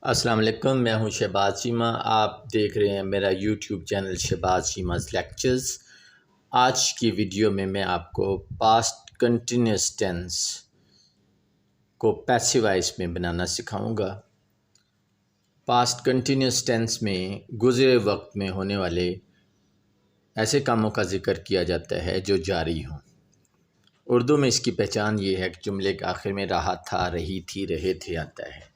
السلام علیکم، میں ہوں شہباز چیمہ۔ آپ دیکھ رہے ہیں میرا YouTube channel Shahbaz Cheema's lectures. آج کی ویڈیو میں آپ کو پاسٹ کنٹینیوس ٹینس کو پیسیو وائس میں بنانا سکھاؤں گا۔ پاسٹ کنٹینیوس ٹینس میں گزرے وقت میں ہونے والے ایسے کاموں کا ذکر کیا جاتا ہے جو جاری ہوں۔ اردو میں اس کی پہچان یہ ہے کہ جملے کے آخر میں رہا تھا، رہی تھی، رہے تھے آتا ہے۔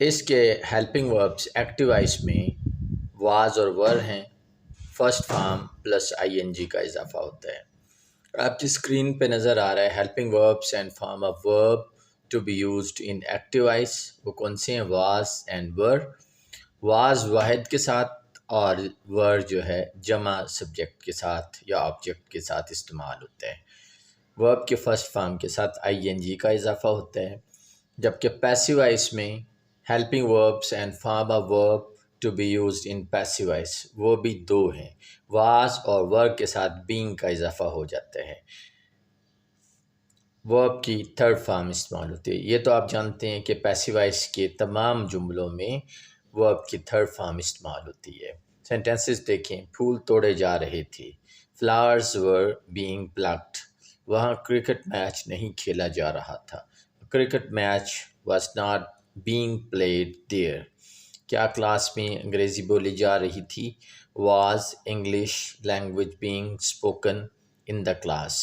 اس کے ہیلپنگ وربس ایکٹیو وائس میں واز اور ور ہیں۔ First form plus I N G کا اضافہ ہوتا ہے۔ آپ کی اسکرین پہ نظر آ رہا ہے helping verbs and form of verb to be used in active voice. وہ کون سے ہیں؟ Was and were. واز واحد کے ساتھ اور ور جو ہے جمع سبجیکٹ کے ساتھ یا آبجیکٹ کے ساتھ استعمال ہوتا ہے۔ ورب کے فرسٹ فارم کے ساتھ آئی این جی کا اضافہ ہوتا ہے، جبکہ پیسیو وائس میں helping verbs and form of verb to be used in passive voice وہ بھی دو ہیں۔ واز اور ور کے ساتھ بینگ کا اضافہ ہو جاتا ہے، ورب کی تھرڈ فارم استعمال ہوتی ہے۔ یہ تو آپ جانتے ہیں کہ پیسیو وائس کے تمام جملوں میں ورب کی تھرڈ فارم استعمال ہوتی ہے۔ سینٹینسز دیکھیں۔ پھول توڑے جا رہے تھے، فلاورز ور بینگ پلکڈ۔ وہاں کرکٹ میچ نہیں کھیلا جا رہا تھا، cricket match was not being played there. کیا کلاس میں انگریزی بولی جا رہی تھی؟ Was English language being spoken in the class.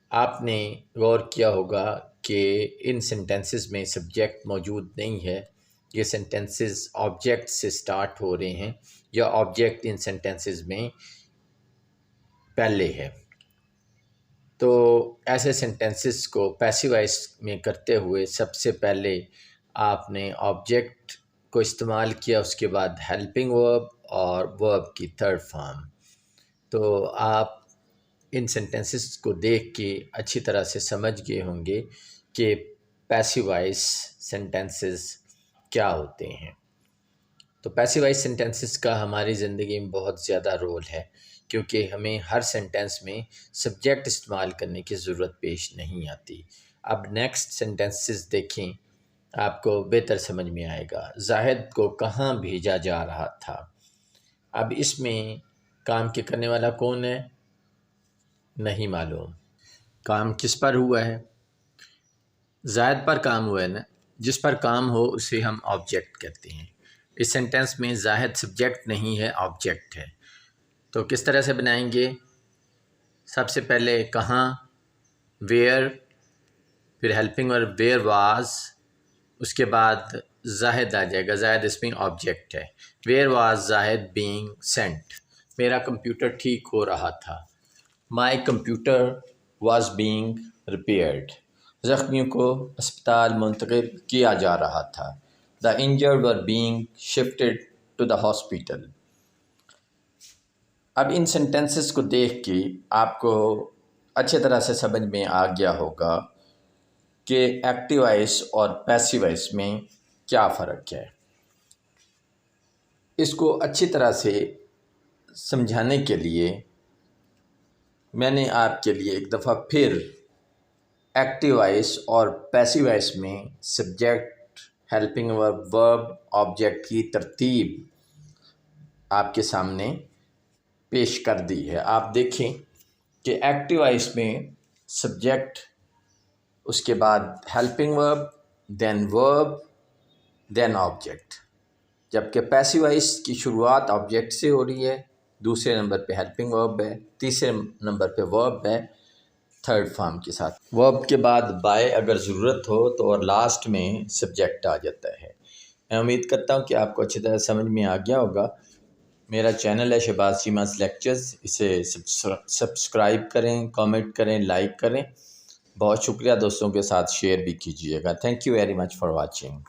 آپ نے غور کیا ہوگا کہ ان سینٹینسز میں سبجیکٹ موجود نہیں ہے۔ یہ سینٹینسز آبجیکٹ سے سٹارٹ ہو رہے ہیں یا آبجیکٹ ان سینٹینسز میں پہلے ہے۔ تو ایسے سینٹینسز کو پیسیو وائس میں کرتے ہوئے سب سے پہلے آپ نے آبجیکٹ کو استعمال کیا، اس کے بعد ہیلپنگ ورب اور ورب کی تھرڈ فارم۔ تو آپ ان سینٹینسز کو دیکھ کے اچھی طرح سے سمجھ گئے ہوں گے کہ پیسیو وائس سینٹینسز کیا ہوتے ہیں۔ تو پیسیو وائس سینٹینسز کا ہماری زندگی میں بہت زیادہ رول ہے، کیونکہ ہمیں ہر سینٹینس میں سبجیکٹ استعمال کرنے کی ضرورت پیش نہیں آتی۔ اب نیکسٹ سینٹینسز دیکھیں، آپ کو بہتر سمجھ میں آئے گا۔ زاہد کو کہاں بھیجا جا رہا تھا؟ اب اس میں کام کے کرنے والا کون ہے؟ نہیں معلوم۔ کام کس پر ہوا ہے؟ زاہد پر کام ہوا ہے نا۔ جس پر کام ہو اسے ہم آبجیکٹ کہتے ہیں۔ اس سینٹینس میں زاہد سبجیکٹ نہیں ہے، آبجیکٹ ہے۔ تو کس طرح سے بنائیں گے؟ سب سے پہلے کہاں، ویئر، پھر ہیلپنگ ورب ویئر واز، اس کے بعد زاہد آ جائے گا۔ زاہد اس میں آبجیکٹ ہے۔ Where was Zahid being sent? میرا کمپیوٹر ٹھیک ہو رہا تھا۔ My computer was being repaired. زخمیوں کو اسپتال منتقل کیا جا رہا تھا۔ The injured were being shifted to the hospital. اب ان سینٹینسز کو دیکھ کے آپ کو اچھے طرح سے سمجھ میں آ گیا ہوگا کہ ایکٹیو وائس اور پیسیو وائس میں کیا فرق ہے۔ اس کو اچھی طرح سے سمجھانے کے لیے میں نے آپ کے لیے ایک دفعہ پھر ایکٹیو وائس اور پیسیو وائس میں سبجیکٹ، ہیلپنگ ورب، ورب، آبجیکٹ کی ترتیب آپ کے سامنے پیش کر دی ہے۔ آپ دیکھیں کہ ایکٹیو وائس میں سبجیکٹ، اس کے بعد ہیلپنگ ورب، دین آبجیکٹ، جبکہ پیسیو وائس کی شروعات آبجیکٹ سے ہو رہی ہے، دوسرے نمبر پہ ہیلپنگ ورب ہے، تیسرے نمبر پہ ورب ہے تھرڈ فارم کے ساتھ۔ ورب کے بعد بائے اگر ضرورت ہو تو اور لاسٹ میں سبجیکٹ آ جاتا ہے۔ میں امید کرتا ہوں کہ آپ کو اچھی طرح سمجھ میں آ گیا ہوگا۔ میرا چینل ہے شہباز چیمہ's لیکچرز، اسے سبسکرائب کریں، کامنٹ کریں، لائک کریں۔ بہت شکریہ، دوستوں کے ساتھ شیئر بھی کیجیے گا۔ Thank you very much for watching.